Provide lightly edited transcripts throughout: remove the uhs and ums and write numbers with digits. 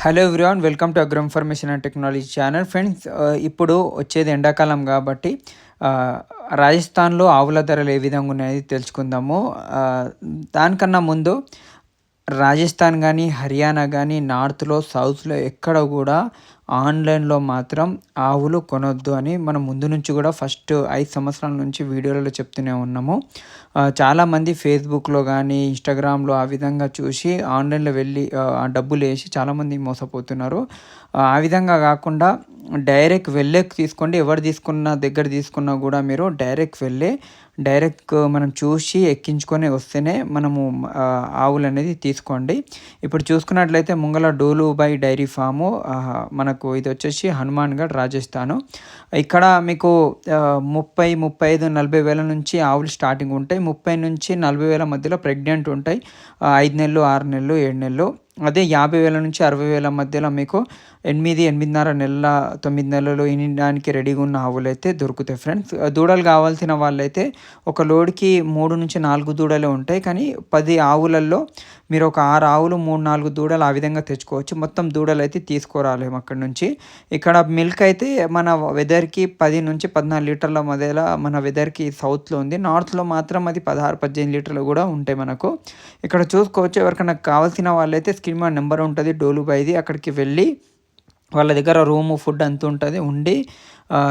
Hello everyone, welcome to agro information and technology channel. Friends, ఇప్పుడు వచ్చేది ఎండాకాలం కాబట్టి రాజస్థాన్లో ఆవుల ధరలు ఏ విధంగా ఉన్నాయో తెలుసుకుందాము. దానికన్నా ముందు రాజస్థాన్ కానీ, హర్యానా కానీ, నార్త్లో, సౌత్లో ఎక్కడ కూడా ఆన్లైన్లో మాత్రం ఆవులు కొనొద్దు అని మనం ముందు నుంచి కూడా ఫస్ట్ 5 సంవత్సరాల నుంచి వీడియోలలో చెప్తూనే ఉన్నాము. చాలామంది ఫేస్బుక్లో కానీ, ఇన్స్టాగ్రామ్లో ఆ విధంగా చూసి ఆన్లైన్లో వెళ్ళి డబ్బులు వేసి చాలామంది మోసపోతున్నారు. ఆ విధంగా కాకుండా డైరెక్ట్ వెళ్ళే తీసుకోండి. ఎవరు దగ్గర తీసుకున్నా కూడా మీరు డైరెక్ట్ మనం చూసి ఎక్కించుకొని వస్తేనే మనము ఆవులు అనేది తీసుకోండి. ఇప్పుడు చూసుకున్నట్లయితే ముంగల డోలుబాయ్ డైరీ ఫాము, మనకు ఇది వచ్చేసి హనుమాన్గఢ్, రాజస్థాను. ఇక్కడ మీకు 35, 40 వేల నుంచి ఆవులు స్టార్టింగ్ ఉంటాయి. 30 నుంచి 40 వేల మధ్యలో ప్రెగ్నెంట్ ఉంటాయి. 5 నెలలు, 6 నెలలు, 7 నెలలు. అదే 50 వేల నుంచి 60 వేల మధ్యలో మీకు 8.5 నెలల, 9 నెలలు ఈనడానికి రెడీగా ఉన్న ఆవులు అయితే దొరుకుతాయి. ఫ్రెండ్స్, దూడలు కావాల్సిన వాళ్ళైతే ఒక లోడ్కి 3 నుంచి 4 దూడలే ఉంటాయి. కానీ 10 ఆవులలో మీరు ఒక 6 ఆవులు, 3-4 దూడలు ఆ విధంగా తెచ్చుకోవచ్చు. మొత్తం దూడలు అయితే తీసుకురాలేము అక్కడ నుంచి. ఇక్కడ మిల్క్ అయితే మన వెదర్కి 10 నుంచి 14 లీటర్ల మధ్యలో మన వెదర్కి సౌత్లో ఉంది. నార్త్లో మాత్రం అది 16-18 లీటర్లు కూడా ఉంటాయి మనకు. ఇక్కడ చూసుకోవచ్చు. ఎవరికైనా కావాల్సిన వాళ్ళైతే స్క్రీన్ మీద నెంబర్ ఉంటుంది డోలుబాయ్ది. అక్కడికి వెళ్ళి వాళ్ళ దగ్గర రూము, ఫుడ్ అంత ఉంటుంది. ఉండి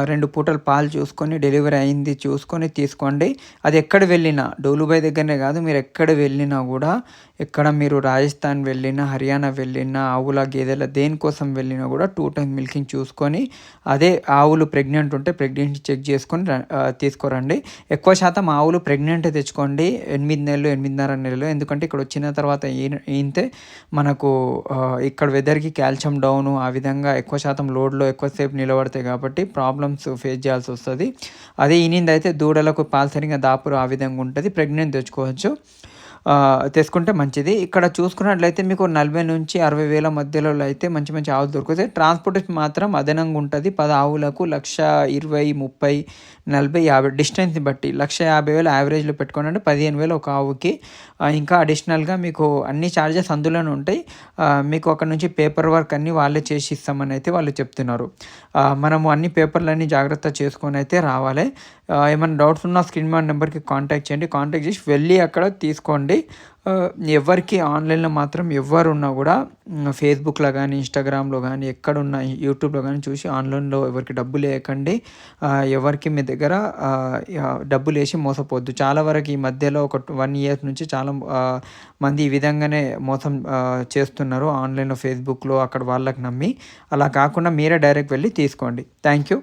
2 పూటలు పాలు చూసుకొని, డెలివరీ అయింది చూసుకొని తీసుకోండి. అది ఎక్కడ వెళ్ళినా, డోలుబాయ్ దగ్గరనే కాదు, మీరు ఎక్కడ వెళ్ళినా కూడా, ఎక్కడ మీరు రాజస్థాన్ వెళ్ళినా, హర్యానా వెళ్ళినా, ఆవుల గేదెల దేనికోసం వెళ్ళినా కూడా 2 టైమ్స్ మిల్కింగ్ చూసుకొని, అదే ఆవులు ప్రెగ్నెంట్ ఉంటే ప్రెగ్నెంట్ చెక్ చేసుకొని తీసుకోరండి. ఎక్కువ శాతం ఆవులు ప్రెగ్నెంటే తెచ్చుకోండి. 8 నెలలు, 8.5 నెలలు. ఎందుకంటే ఇక్కడ వచ్చిన తర్వాత ఈంతే మనకు ఇక్కడ వెదర్కి కాల్షియం డౌను, ఆ విధంగా ఎక్కువ శాతం లోడ్లో ఎక్కువసేపు నిలబడతాయి కాబట్టి ప్రాబ్లమ్స్ ఫేస్ చేయాల్సి వస్తుంది. అదే ఈనింది అయితే దూడలకు పాలు సరిగా దాపురు ఆ విధంగా ఉంటుంది. ప్రెగ్నెంట్ తెచ్చుకోవచ్చు, తెచ్చుకుంటే మంచిది. ఇక్కడ చూసుకున్నట్లయితే మీకు 40 నుంచి 60 వేల మధ్యలో అయితే మంచి మంచి ఆవులు దొరుకుతాయి. ట్రాన్స్పోర్టేషన్ మాత్రం అదనంగా ఉంటుంది. 10 ఆవులకు 1,20,000, 30, 40, 50 డిస్టెన్స్ని బట్టి 1,50,000 యావరేజ్లో పెట్టుకోండి. 15,000 ఒక ఆవుకి. ఇంకా అడిషనల్గా మీకు అన్ని ఛార్జెస్ అందులోనే ఉంటాయి. మీకు అక్కడ నుంచి పేపర్ వర్క్ అన్నీ వాళ్ళే చేసి ఇస్తామని అయితే వాళ్ళు చెప్తున్నారు. మనము అన్ని పేపర్లన్నీ జాగ్రత్త చేసుకొని అయితే రావాలి. ఏమైనా డౌట్స్ ఉన్నా స్క్రీన్ మీద నెంబర్కి కాంటాక్ట్ చేయండి. కాంటాక్ట్ చేసి వెళ్ళి అక్కడ తీసుకోండి. ఎవరికి ఆన్లైన్లో మాత్రం ఎవరు ఉన్నా కూడా ఫేస్బుక్లో కానీ, ఇన్స్టాగ్రామ్లో కానీ, ఎక్కడున్నా యూట్యూబ్లో కానీ చూసి ఆన్లైన్లో ఎవరికి డబ్బులు వేయకండి. ఎవరికి మీ దగ్గర డబ్బులు వేసి మోసపోద్దు. చాలా వరకు ఈ మధ్యలో ఒక 1 ఇయర్ నుంచి చాలా మంది ఈ విధంగానే మోసం చేస్తున్నారు ఆన్లైన్లో, ఫేస్బుక్లో అక్కడ వాళ్ళకి నమ్మి. అలా కాకుండా మీరే డైరెక్ట్ వెళ్ళి తీసుకోండి. Thank you.